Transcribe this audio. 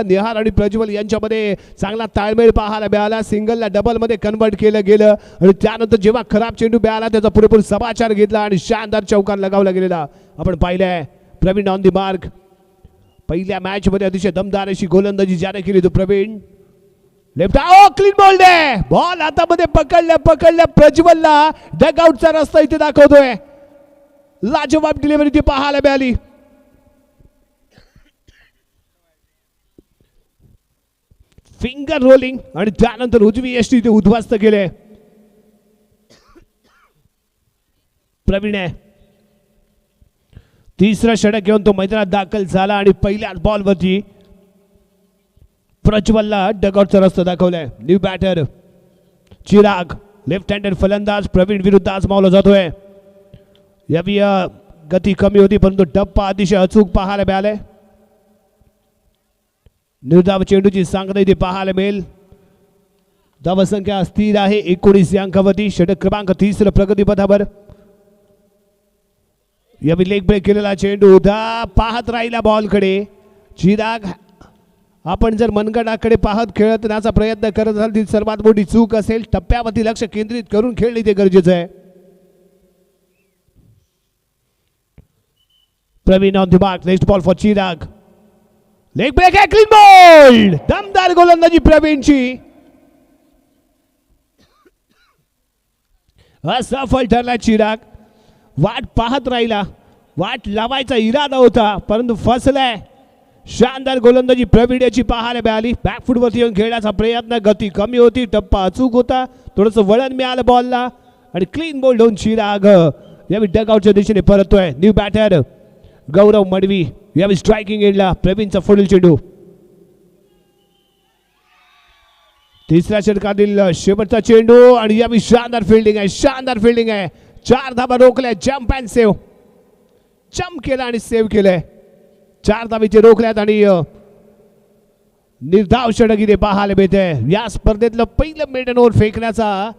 निहार आणि प्रज्वल यांच्यामध्ये चांगला ताळमेळ पाहायला मिळाला. सिंगलला डबल मध्ये कन्वर्ट केलं गेलं आणि त्यानंतर जेव्हा खराब चेंडू मिळाला त्याचा पुरेपूर समाचार घेतला आणि शानदार चौकार लगावला गेलेला आपण पाहिलंय. Praveen on the mark. पहिल्या मॅच मध्ये अतिशय दमदार अशी गोलंदाजी ज्याने केली तो प्रवीण. लेफ्ट क्लीन बॉल दे. बॉल हातामध्ये पकडल्या प्रज्वलला डगआउटचा रस्ता इथे दाखवतोय. लाजवाब डिलिव्हरी ती पाहायला मिळाली. फिंगर रोलिंग आणि त्यानंतर उजवी यष्टी ते उद्ध्वस्त केले. प्रवीण आहे तिसरा षटक घेऊन तो मैदानात दाखल झाला आणि पहिल्याच बॉलवरती प्रज्वलला डगआउटचा रस्ता दाखवलाय. New batter Chirag left handed फलंदाज प्रवीण विरुद्ध आजमावला जातोय. यावी गती कमी होती परंतु टप्पा अतिशय अचूक पाहायला मिळालाय. निर्धाव चेंडूची सांगता इथे पाहायला मिळेल. धावसंख्या स्थिर आहे 19 या अंकावरती. षटक क्रमांक 30 प्रगतीपथावर. यावी लेग ब्रेक केलेला चेंडू पाहत राहिला बॉलकडे. चिराग आपण जर मनगडाकडे पाहत खेळत राहण्याचा प्रयत्न करत असाल ती सर्वात मोठी चूक असेल. टप्प्यावरती लक्ष केंद्रित करून खेळणे ते गरजेचं आहे. Praveen on the mark. Next ball for Chirag. Leg break आहे. Clean ball. दमदार गोलंदाजी प्रवीणची. असफल ठरला चिराग. वाट पाहत राहिला. वाट लावायचा इरादा होता परंतु फसलाय. शानदार गोलंदाजी प्रवीण याची पाहायला मिळाली. बॅकफुटवरती येऊन खेळण्याचा प्रयत्न. गती कमी होती. टप्पा अचूक होता. थोडंसं वळण मिळालं बॉलला आणि क्लीन बॉल होऊन चिराग यावेळी डगआउटच्या दिशेने परततोय. न्यू बॅटर गौरव मडवी यावेळी स्ट्रायकिंग एंडला. प्रवीणचा पुढील चेंडू. तिसऱ्या षटकातील शेवटचा चेंडू आणि यावेळी शानदार फिल्डिंग आहे. शानदार फिल्डिंग आहे. 4 धाबा रोखल्या. Jump and save. जम्प केला आणि सेव्ह केलंय. 4 धाबीचे रोखल्यात आणि निर्धाव षटक इथे पाहायला मिळते. या स्पर्धेतलं पहिलं मेडन ओव्हर फेकण्याचा